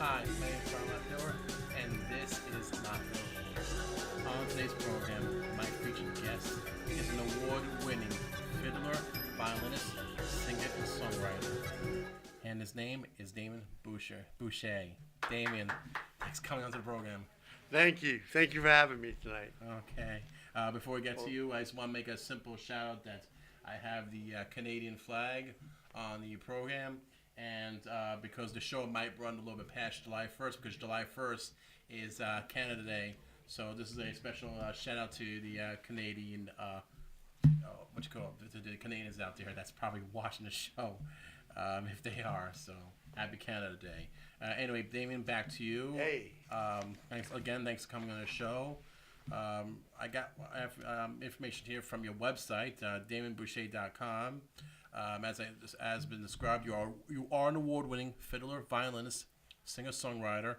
Hi, my name is Brian LaPayower, and this is Not Normal. On today's program, my featured guest is an award-winning fiddler, violinist, singer, and songwriter. And his name is Damian Boucher. Damian, thanks for coming onto the program. Thank you. Thank you for having me tonight. Okay. Before we get to you, I just want to make a simple shout out that I have the Canadian flag on the program. And because the show might run a little bit past July 1st, because July 1st is Canada Day. So this is a special shout out to the Canadian, the Canadians out there that's probably watching the show, if they are. So happy Canada Day. Anyway, Damian, back to you. Hey. Thanks for coming on the show. I have information here from your website, DamianBoucher.com. As been described, you are an award-winning fiddler, violinist, singer-songwriter.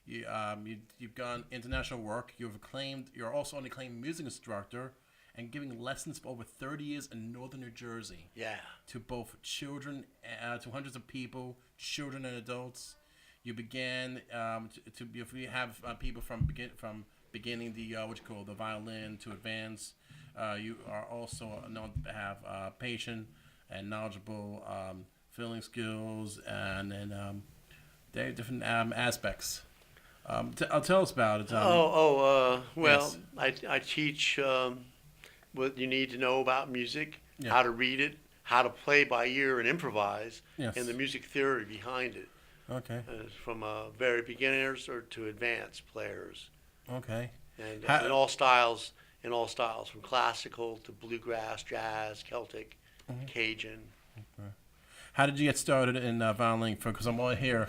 You've done international work. You're also an acclaimed music instructor, and giving lessons for over 30 years in northern New Jersey. Yeah. To both children, to hundreds of people, children and adults. You began you have people from beginning the violin to advance. You are also known to have patient and knowledgeable feeling skills and there are different aspects. Tell us about it. Well, yes. I teach what you need to know about music, Yeah. how to read it, how to play by ear and improvise, Yes. and the music theory behind it, Okay. from very beginners or to advanced players, Okay. and How- in all styles, from classical to bluegrass, jazz, Celtic, Cajun. How did you get started in violin? Because I'm all here.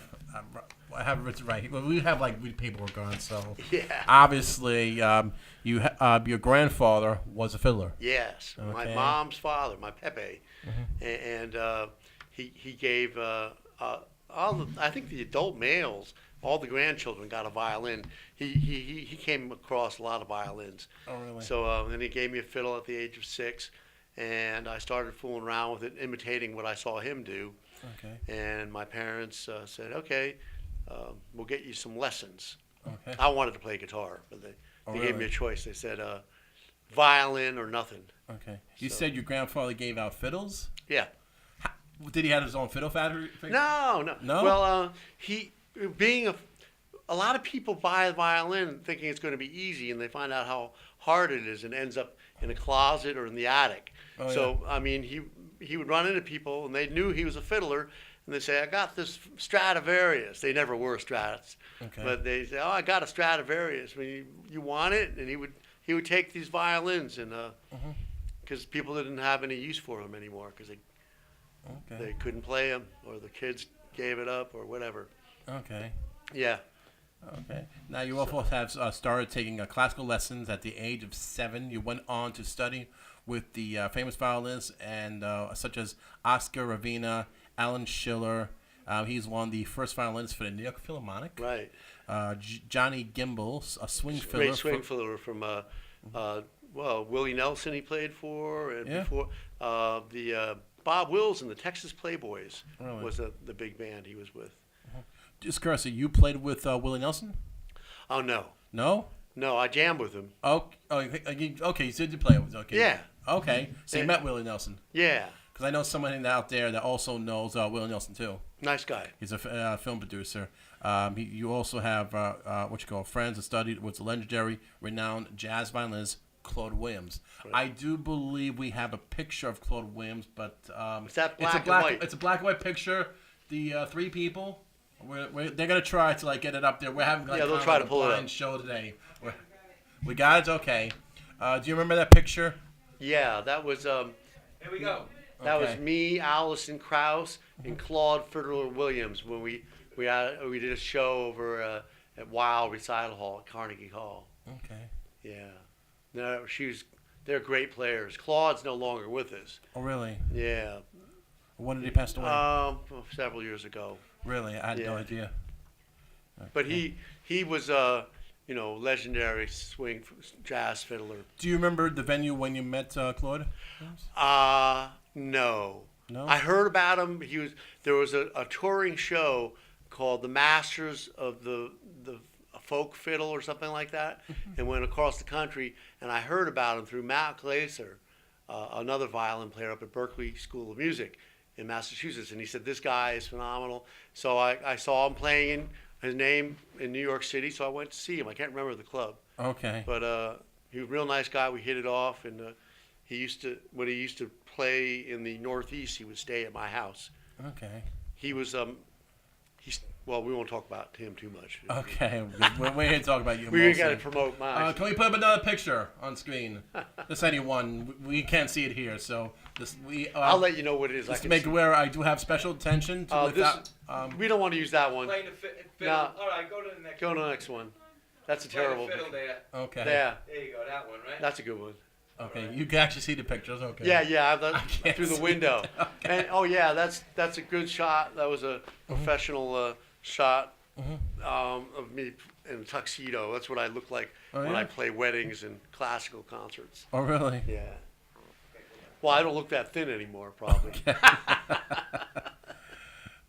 I have it written right here. Well, we have paperwork on, so Yeah. obviously your grandfather was a fiddler. Yes, my Okay. mom's father, my Pepe, and he gave I think the adult males, all the grandchildren got a violin. He came across a lot of violins. Oh, really? So then he gave me a fiddle at the age of 6, and I started fooling around with it, imitating what I saw him do. Okay. And my parents said, "Okay, we'll get you some lessons." Okay. I wanted to play guitar, but they gave me really? a choice. They said, violin or nothing. Okay. You So- said your grandfather gave out fiddles. Yeah. Did he have his own fiddle factory? No. No? Well, he being a lot of people buy a violin thinking it's going to be easy, and they find out how hard it is, and ends up in a closet or in the attic. Oh, So I mean, he would run into people, and they knew he was a fiddler, and they say, "I got this Stradivarius." They never were Strats, Okay. but they say, "Oh, I got a Stradivarius. You want it?" And he would take these violins, and because people didn't have any use for them anymore, because Okay. they couldn't play them, or the kids gave it up, or whatever. Okay. Yeah. Okay. Now you also have started taking classical lessons at the age of 7. You went on to study with the famous violinists and such as Oscar Ravina, Alan Schiller. He's one of the first violinists for the New York Philharmonic. Right. Johnny Gimbel, a swing fiddler. Great swing fiddler from Willie Nelson he played for, and Yeah. before the Bob Wills and the Texas Playboys Really? was the big band he was with. Just curious, you played with Willie Nelson? Oh no, No. I jammed with him. Okay. You said you played with. Okay. Yeah. Okay. So you Yeah. met Willie Nelson. Yeah, Because I know someone out there that also knows Willie Nelson too. nice guy. He's a film producer. You also have friends that studied with the legendary, renowned jazz violinist Claude Williams. Right. I do believe we have a picture of Claude Williams, but Is that black and white? It's a black and white picture. The 3 people. They're gonna try to get it up there. We're having they'll try to pull it blind up. show today. We got it. Okay. Do you remember that picture? Yeah, that was Here we go. that was me, Allison Krauss, and Claude Fiddler Williams when we did a show over at Wild Recital Hall at Carnegie Hall. Okay. Yeah. No, they're great players. Claude's no longer with us. Oh, really? Yeah. When did he pass away? Several years ago. Really? I had no Yeah. idea. But he was legendary swing jazz fiddler. Do you remember the venue when you met Claude? No. No? I heard about him. There was a touring show called the Masters of the Folk Fiddle or something like that, and went across the country. And I heard about him through Matt Glaser, another violin player up at Berklee School of Music in Massachusetts. And he said, this guy is phenomenal. So I saw him playing his name in New York City, so I went to see him. I can't remember the club. Okay. But he was a real nice guy. We hit it off, and when he used to play in the Northeast, he would stay at my house. Okay. He was well, we won't talk about him too much. Okay, we're here to talk about you. We got to promote mine. Can we put up another picture on screen? Just anyone. We can't see it here, so I'll let you know what it is. Just to make aware, I do have special attention to we don't want to use that one. Playing the fiddle. No. All right, go to the next Go one. to the next one. That's a Play terrible the fiddle picture. there. Okay. Yeah, There you go, that one, right? that's a good one. Okay, you can actually see the pictures. Okay. Yeah, can't through the see window. it. Okay. And that's a good shot. That was a professional shot of me in a tuxedo. That's what I look like when I play weddings and classical concerts. Oh, really? Yeah. Well, I don't look that thin anymore, probably.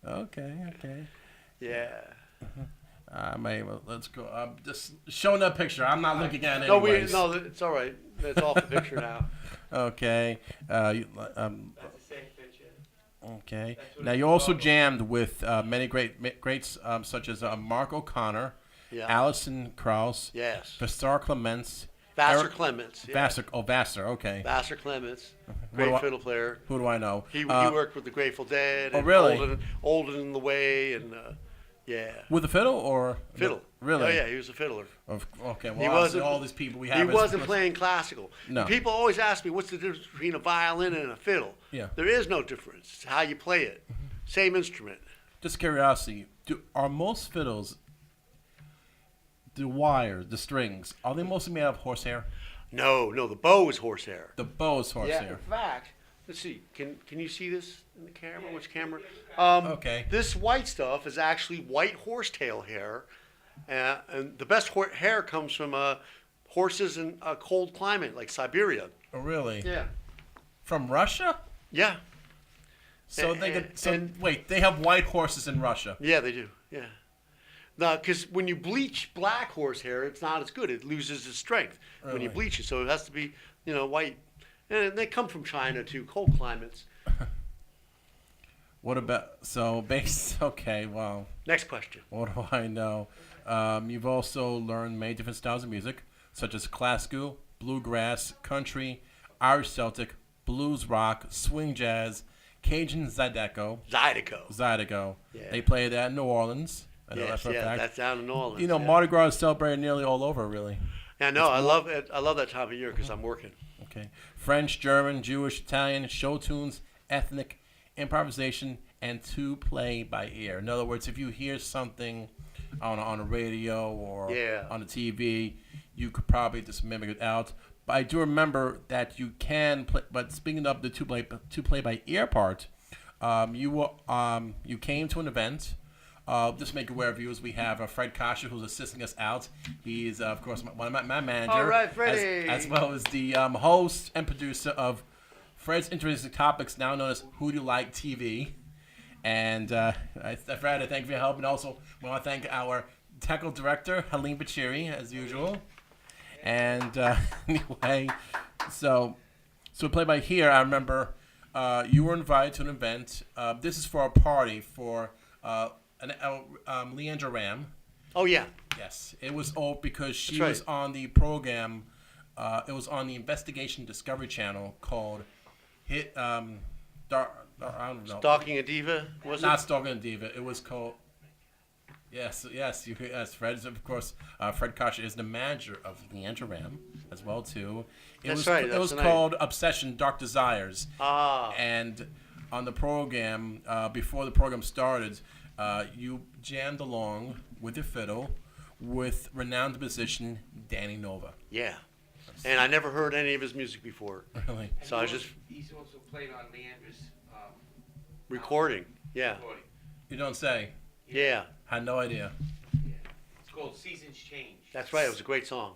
Okay. Yeah. Let's go. Just showing that picture. I'm not looking at it anyways. No, it's all right. It's off the picture now. Okay. That's the same picture. Okay. That's what Now it's you also called. jammed with many greats such as Mark O'Connor, Yeah. Alison Krauss, Yes. Vassar Clements, Vassar Eric- Clements. Yeah. Vassar. Okay. Vassar Clements. do Great I- fiddle player. Who do I know? He worked with the Grateful Dead. Oh, And really? Olden in the Way, and yeah. With the fiddle or Fiddle. Really? Oh, yeah, he was a fiddler. Okay. Well, He obviously wasn't- all these people we have. He is- wasn't playing classical. No. People always ask me, what's the difference between a violin and a fiddle? Yeah. There is no difference. It's how you play it. Same instrument. Just curiosity. Are most fiddles, the wires, the strings, are they mostly made out of horsehair? No, the bow is horsehair. The bow is horsehair. In fact, let's see. Can you see this in the camera? Which camera? Okay. This white stuff is actually white horsetail hair, and the best hair comes from horses in a cold climate like Siberia. Oh, really? Yeah. From Russia? Yeah. So And- they could. and- So and- wait, they have white horses in Russia. Yeah, they do. Yeah. No, because when you bleach black horsehair, it's not as good. It loses its strength when you Really? bleach it. So it has to be, white. And they come from China too, cold climates. What about Okay, well, Next question. what do I know? You've also learned many different styles of music, such as classical, bluegrass, country, Irish Celtic, blues rock, swing jazz, Cajun Zydeco. Zydeco. Yeah. They play that in New Orleans. I know that Yes, for a yeah, fact. that's down in New Orleans. You know, yeah. Mardi Gras is celebrated nearly all over, really. Yeah, no, I love it. I love that time of year because I'm working. Okay. French, German, Jewish, Italian, show tunes, ethnic, improvisation, and to play by ear. In other words, if you hear something on a radio or on the TV, you could probably just mimic it out. But I do remember that you can play. But speaking of the to play by ear part, you came to an event. Just make aware of viewers, we have Fred Kasha who's assisting us out. He's, of course, my manager. All right, Freddie. As well as the host and producer of Fred's Interesting Topics, now known as Who Do You Like TV. And Fred, I thank you for your help. And also, we want to thank our technical director, Helene Bachiri, as usual. And anyway, so play by here. I remember you were invited to an event. This is for a party for Leandra Ram. Oh, yeah. Yes, it was because she That's was right. on the program. It was on the Investigation Discovery Channel called Hit. I don't know. Stalking a Diva, was Not it? Stalking a Diva. It was called. Yes. Fred is, of course. Fred Kasha is the manager of Leandra Ram as well too. That's right, It that's was the name. called Obsession: Dark Desires. Ah. And on the program, before the program started, you jammed along with your fiddle with renowned musician Danny Nova. Yeah. And I never heard any of his music before. Really? And So I just he's also played on Leandra's recording. Yeah. recording. You don't say. Yeah. Had no idea. Yeah. It's called Seasons Change. That's right. It was a great song.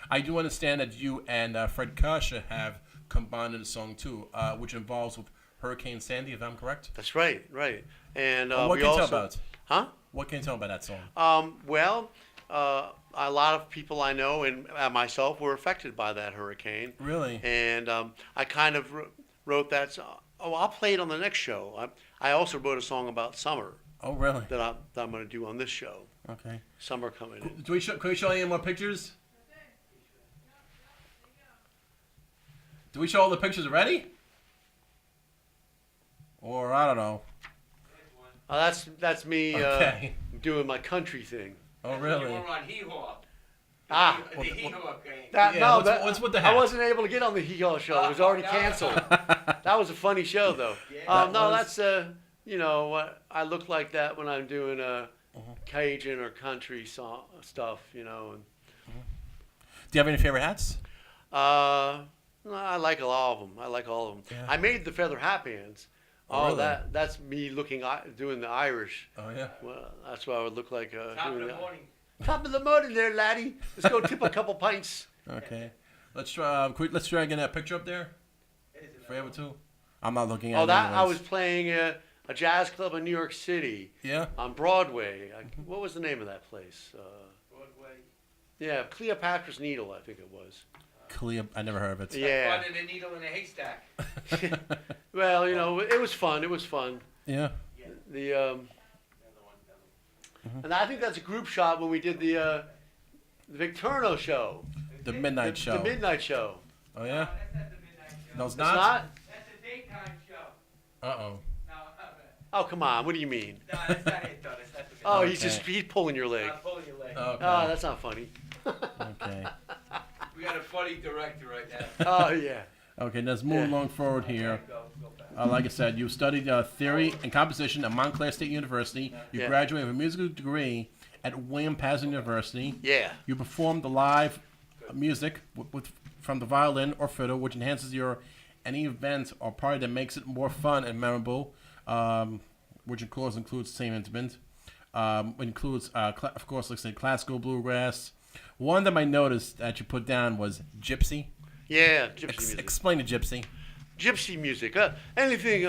I do understand that you and Fred Kasha have combined in a song too, which involves with Hurricane Sandy, if I'm correct. That's right. Right. And What we can you also. tell about it? Huh? What can you tell me about that song? Well, a lot of people I know and myself were affected by that hurricane. Really? And I kind of wrote that song. Oh, I'll play it on the next show. I also wrote a song about summer Oh, really? that I'm going to do on this show. Okay. Summer coming in. Can we show any more pictures? Do we show all the pictures already? Or I don't know. That's me Okay. doing my country thing. Oh, You really? were on Hee-Haw. Ah. The Hee-Haw game. What's with the hat? I wasn't able to get on the Hee-Haw show. It was already canceled. That was a funny show, though. Yeah. That's I look like that when I'm doing Cajun or country song stuff, And, Do you have any favorite hats? no, I like all of them. Yeah. I made the feather hat bands. Oh, really? That's me doing the Irish. Oh, yeah. Well, that's what I would look like. Top of doing the that. morning. Top of the morning there, laddie. Let's go tip a couple pints. Okay. Let's try. Let's try getting that picture up there. If we're able to. I'm not looking at. Oh, it that I anyways. was playing a jazz club in New York City Yeah. on Broadway. What was the name of that place? Broadway. Yeah, Cleopatra's Needle, I think it was. I never heard of it. Yeah. Finding a needle in a haystack. Well, it was fun. It was fun. Yeah. The Another one. and I think that's a group shot when we did the Victorino show. The midnight show. The midnight show. Oh, yeah. That's not the midnight show. No, it's It's not. not? That's a daytime show. Uh-oh. No, Oh, come on. What do you mean? no, that's not it though. That's not the midnight. Oh, Okay. he's pulling your leg. I'm pulling your leg. Okay. Oh, that's not funny. Okay. We got a funny director right now. Oh, yeah. Okay, let's move Yeah. along forward here. Go back. Like I said, you studied theory and composition at Montclair State University. You Yeah. graduated with a musical degree at William Passon University. Yeah. You performed the live music from the violin or fiddle, which enhances any event or party that makes it more fun and memorable, which of course includes the same instrument. Includes, of course, let's say classical bluegrass. One that I noticed that you put down was gypsy. Yeah, gypsy music. Explain the gypsy. Gypsy music. Anything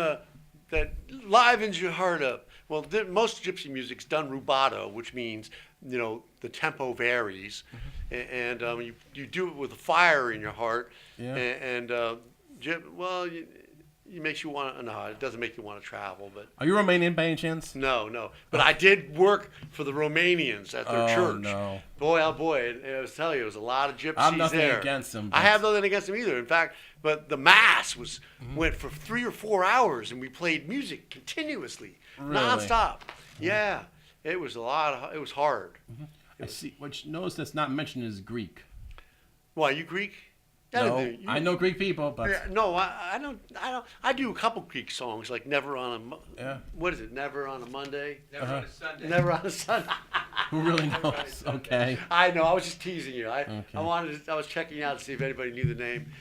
that livens your heart up. Well, most gypsy music's done rubato, which means, the tempo varies. And you do it with a fire in your heart. Yeah. It makes you want to, no, it doesn't make you want to travel, but Are you Romanian by any chance? no. But I did work for the Romanians at their church. No. Boy, oh boy, I was telling you, there was a lot of gypsies I'm nothing there. against them. I have nothing against them either. In fact, but the mass went for 3 or 4 hours, and we played music continuously, Really? nonstop. Yeah, it was it was hard. I see. What you notice that's not mentioned is Greek. Why, you Greek? No, I know Greek people, but Yeah, no, I don't. I do a couple Greek songs like "Never on a." yeah, What is it? "Never on a Monday." Never on a Sunday. Never on a Sunday. who really knows? Okay. I know. I was just teasing you. I Okay. I was checking out to see if anybody knew the name.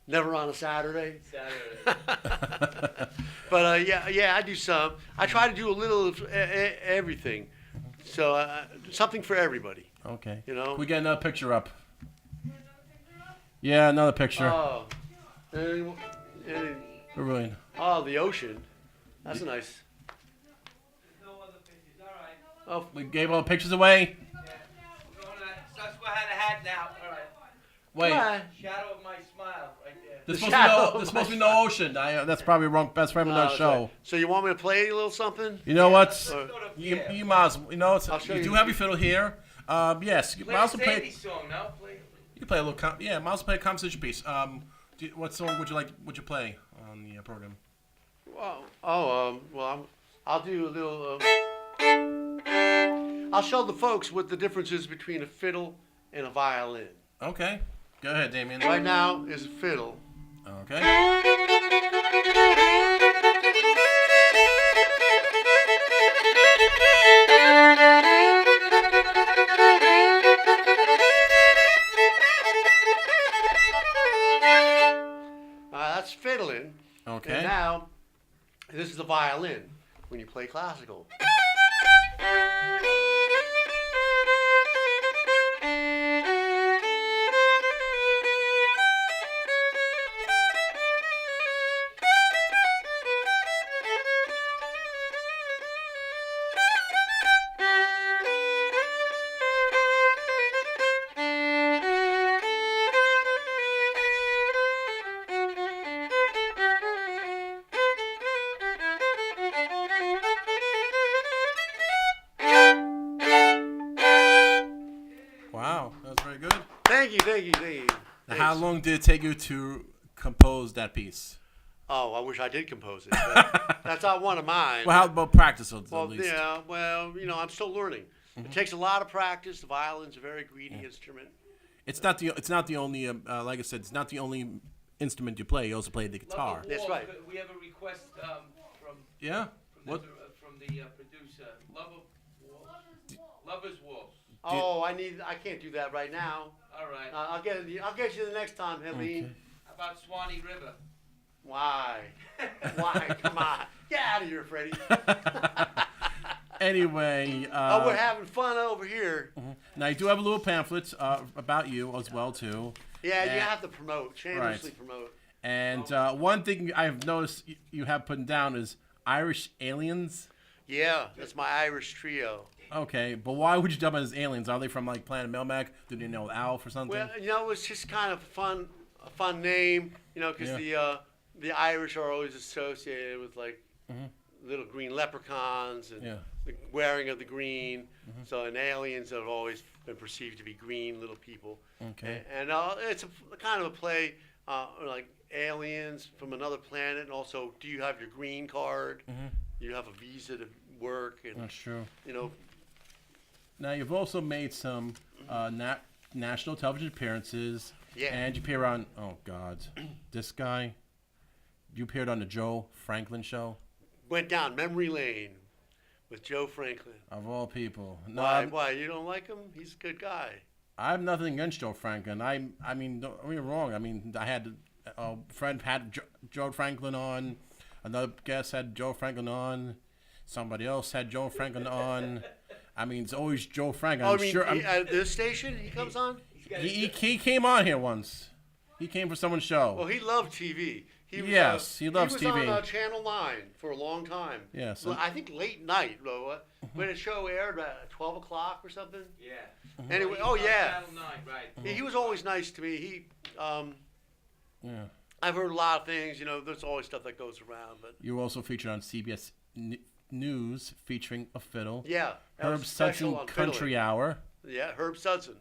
Never on a Saturday. Saturday. But yeah, I do some. I try to do a little of everything. So something for everybody. Okay. Can we get another picture up? Yeah, another picture. Oh, and, Who really? oh, the ocean. That's nice. No other pictures. All right. Oh, We gave all the pictures away. Yeah. We're going on. Susquehanna hat now. All right. Wait. come on. Shadow of my smile right there. There's The supposed, shadow there's of supposed to be my no ocean. That's probably wrong. That's probably another Oh, show. So you want me to play a little something? You know what? Or- You might as well. I'll show you you. do have your fiddle here. Yes. You Play might a as well Sandy play. song now. Play. You can play a little. Yeah, might as well play a composition piece. What song would you like? Would you play on the program? I'll do a little. I'll show the folks what the difference is between a fiddle and a violin. Okay. Go ahead, Damian. Right now is a fiddle. Okay. That's fiddling. Okay. And now, this is the violin when you play classical. How long did it take you to compose that piece? Oh, I wish I did compose it. But that's not one of mine. Well, how about practice at Well, least? yeah. Well, I'm still learning. It takes a lot of practice. The violin's a very greedy instrument. It's not the only like I said, it's not the only instrument you play. You also play the guitar. That's right. We have a request from Yeah. from What? from the producer. Lover's Waltz. Oh, I can't do that right now. All right. I'll get you the next time, Helene. Okay. How about Swanee River? Why? Why? Come on. Get out of here, Freddie. Anyway. We're having fun over here. Now you do have a little pamphlet about you as well too. Yeah, you And- have to promote. Shamelessly Right. promote. And one thing I've noticed you have put down is Irish aliens. Yeah, that's my Irish trio. Okay, but why would you dub them as aliens? Are they from like Planet Melmac? Do they know Alf or something? Well, it's just kind of a fun name, because the Irish are always associated with like little green leprechauns and the wearing of the green. So, and aliens have always been perceived to be green little people. Okay. And it's a kind of a play, like aliens from another planet, and also, do you have your green card? You have a visa to work, and That's true. you know. Now you've also made some national television appearances. Yeah. And you appear on this guy. You appeared on the Joe Franklin show. Went down memory lane with Joe Franklin. Of all people. No, Why? You don't like him? He's a good guy. I have nothing against Joe Franklin. I mean, don't get me wrong. I mean, I had a friend had Joe Franklin on. Another guest had Joe Franklin on. Somebody else had Joe Franklin on. I mean, it's always Joe Franklin. At this station he comes on? He came on here once. He came for someone's show. Well, he loved TV. He Yes, he loves was TV. on Channel 9 for a long time. Yes. Well, I think late night, when the show aired at 12 o'clock or something. Yeah. Anyway, He's on yeah. Channel 9, right. He was always nice to me. Yeah. I've heard a lot of things, there's always stuff that goes around. But You were also featured on CBS News featuring a fiddle. yeah. that Herb was special Sudson on Country Fiddler. Hour. Yeah, Herb Sudson.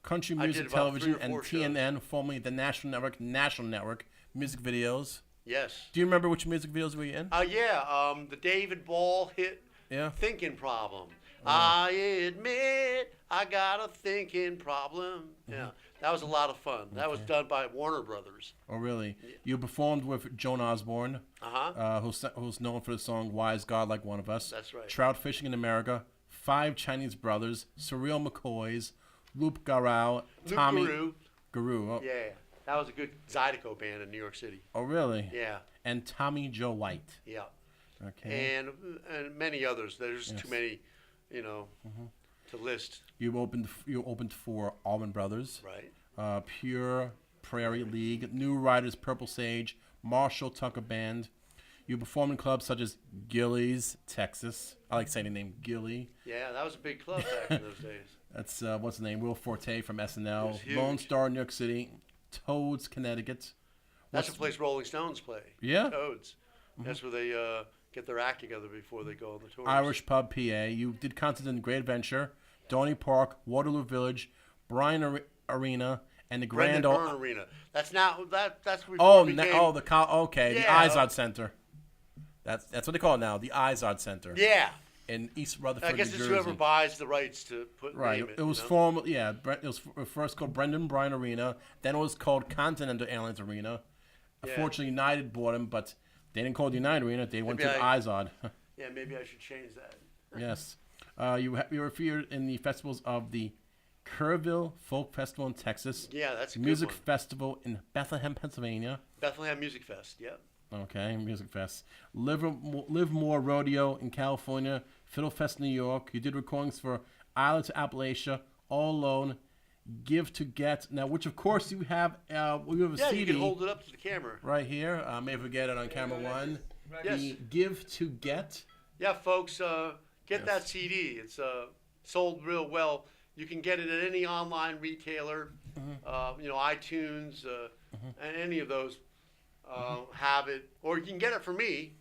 Country I did Music about Television 3 or and 4 TNN, formerly the National Network, music videos. Yes. Do you remember which music videos were you in? The David Ball hit Yeah. Thinking Problem. I admit I got a thinking problem. Yeah, that was a lot of fun. That was done by Warner Brothers. Oh, really? You performed with Joan Osborne, who's known for the song "Why Is God Like One of Us?" That's right. Trout Fishing in America, Five Chinese Brothers, Surreal McCoys, Loop Garou, Tommy Luke Guru. Oh, Yeah, that was a good Zydeco band in New York City. oh, really? Yeah, And Tommy Joe White. yeah, Okay. and many others. There's Yes. too many, to list. You opened for Allman Brothers, Right. Pure Prairie League, New Riders, Purple Sage, Marshall Tucker Band. You performed in clubs such as Gillies, Texas. I like saying the name Gilly. Yeah, that was a big club back in those days. That's what's the name? Will Forte from It SNL. was huge. Lone Star, New York City. Toads, Connecticut. That's the place Rolling Stones play. Yeah. Toads. That's where they get their act together before they go on the tour. Irish Pub, PA. You did concerts in Great Adventure, Donny Park, Waterloo Village, Bryan Arena, and the Grand Brendan Byrne Arena. That's now that's where the became, the Yeah. Izod Center. That's what they call it now, the Izod Center Yeah. in East Rutherford, I guess New it's Jersey. whoever buys the rights to put Right. name it. It was formerly, it was first called Brendan Bryan Arena. Then it was called Continental Airlines Arena. Yeah. Unfortunately, United bought them, but they didn't call it United Arena. They went to Maybe the Izod. Yeah, maybe I should change that. Yes. You were featured in the festivals of the Kerrville Folk Festival in Texas. Yeah, that's a Music good one. Festival in Bethlehem, Pennsylvania. Bethlehem Music Fest. Yeah. Okay, Music Fest. Livermore Rodeo in California. Fiddle Fest, New York. You did recordings for Island to Appalachia, All Alone, Give to Get. Now, which of course you have. We have a Yeah, CD you can hold it up to the camera. right here. Maybe we get it on camera one. Yes. The Give to Get. Yeah, folks, get that CD. It's sold real well. You can get it at any online retailer, iTunes, and any of those have it. Or you can get it from me.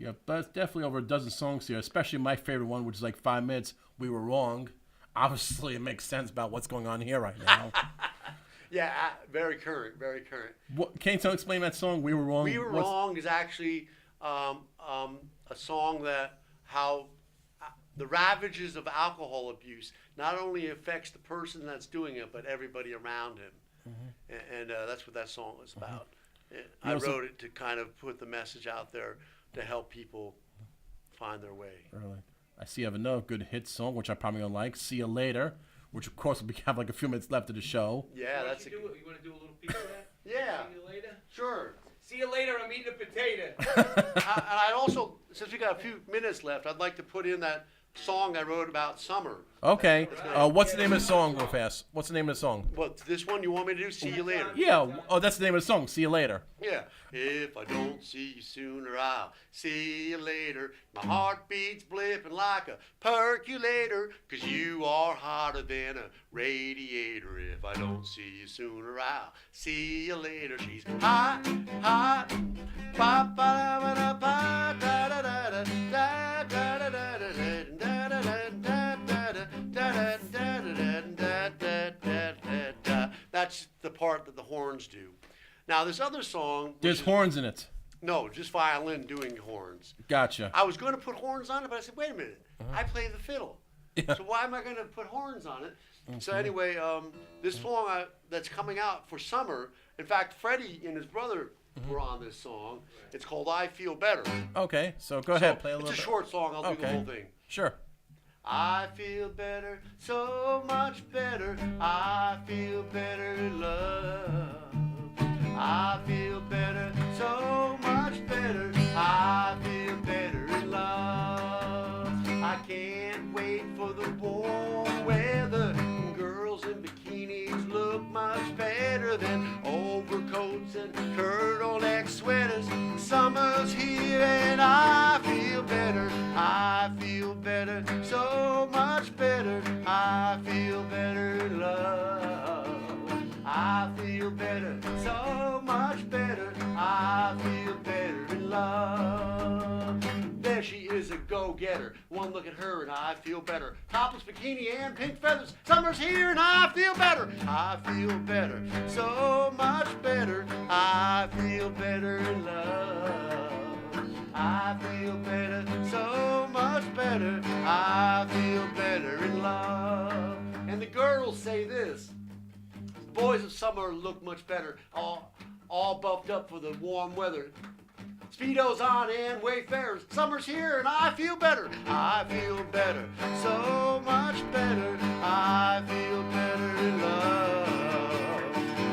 Yeah, that's definitely over a dozen songs here, especially my favorite one, which is like 5 minutes. We Were Wrong. Obviously, it makes sense about what's going on here right now. Yeah, very current, very current. What, can you explain that song? We Were Wrong. We Were Wrong is actually a song that how the ravages of alcohol abuse not only affects the person that's doing it, but everybody around him. And that's what that song was about. I wrote it to kind of put the message out there to help people find their way. Really? I see you have another good hit song, which I probably gonna like. See You Later, which of course we have like a few minutes left of the show. Yeah, that's you want to do a little piece of that? Yeah. See you later. Sure. See you later. I'm eating a potato. And I'd also, since we got a few minutes left, I'd like to put in that song I wrote about summer. Okay. What's the name of the song, real fast? What's the name of the song? What, this one you want me to do? See You Later. Yeah. Oh, that's the name of the song. See You Later. Yeah. If I don't see you sooner, I'll see you later. My heart beats blipping like a percolator, 'cause you are hotter than a radiator. If I don't see you sooner, I'll see you later. She's hot, hot. Ba ba ba da ba da da da da da da da da da. That's the part that the horns do. Now, this other song... There's horns in it. No, just violin doing horns. Gotcha. I was going to put horns on it, but I said, wait a minute. I play the fiddle. Yeah. So why am I going to put horns on it? So anyway, this song that's coming out for summer, in fact, Freddie and his brother were on this song. It's called I Feel Better. Okay, so go ahead. Play a little It's a bit. short song. I'll do the Okay. whole thing. Sure. I feel better, so much better. I feel better in love. I feel better, so much better. I feel better in love. I can't wait for the warm weather. Girls in bikinis look much better than overcoats and turtleneck sweaters. Summer's here and I feel better. I feel better, so much better. I feel better in love. I feel better, so much better. I feel better in love. There she is, a go-getter. One look at her and I feel better. Topless bikini and pink feathers. Summer's here and I feel better. I feel better, so much better. I feel better in love. I feel better, so much better. I feel better in love. And the girls say this. The boys of summer look much better, all buffed up for the warm weather. Speedos on and Wayfarers. Summer's here and I feel better. I feel better, so much better. I feel better in love.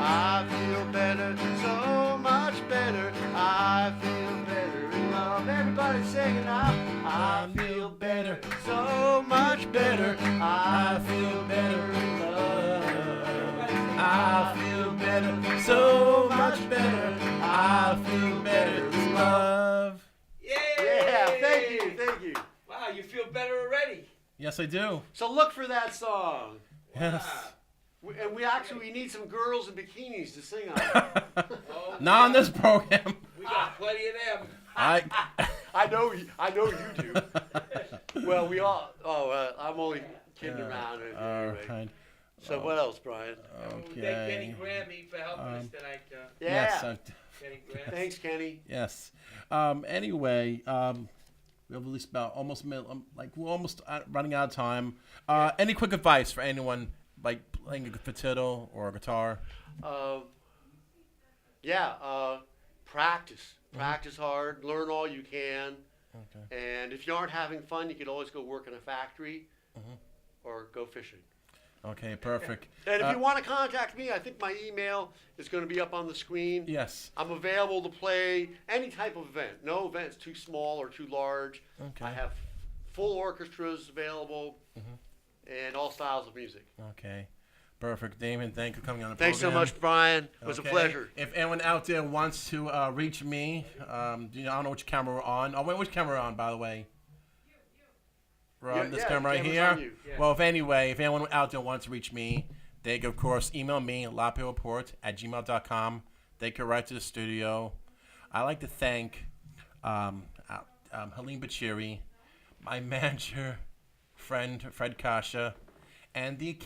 I feel better, so much better. I feel better in love. Everybody sing it now. I feel better, so much better. I feel better in love. I feel better, so much better. I feel better in love. Yeah, thank you. Wow, you feel better already. Yes, I do. So look for that song. Yes. And we need some girls in bikinis to sing on it. Oh, Not on this program. we got plenty of them. I know you do. Well, we all. I'm only kidding around. All Anyway. right. So what else, Brian? We thank Kenny Grammy for helping us tonight. Yeah. Yes. Kenny Graham. Thanks, Kenny. Yes. Anyway, we have at least about almost we're almost running out of time. Any quick advice for anyone like playing a fiddle or a guitar? Practice. Practice hard. Learn all you can. Okay. And if you aren't having fun, you can always go work in a factory or go fishing. Okay, perfect. And if you want to contact me, I think my email is going to be up on the screen. Yes. I'm available to play any type of event. No event's too small or too large. Okay. I have full orchestras available and all styles of music. Okay. Perfect. Damon, thank you for coming on the Thanks so program. much, Brian. It was a pleasure. If anyone out there wants to reach me, I don't know which camera we're on. Oh, wait, which camera we're on, by the way? We're on this camera right camera's here. on you. Yeah. Well, if anyone out there wants to reach me, they can, of course, email me, lapierreport@gmail.com. They can write to the studio. I'd like to thank Helene Bachiri, my manager, friend, Fred Kasha, and the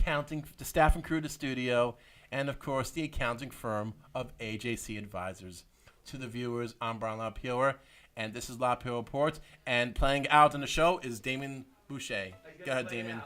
staff and crew of the studio, and of course the accounting firm of AJC Advisors. To the viewers, I'm Brian LaPayower, and this is LaPayower Reports. And playing out on the show is Damian Boucher. Go ahead, Damian.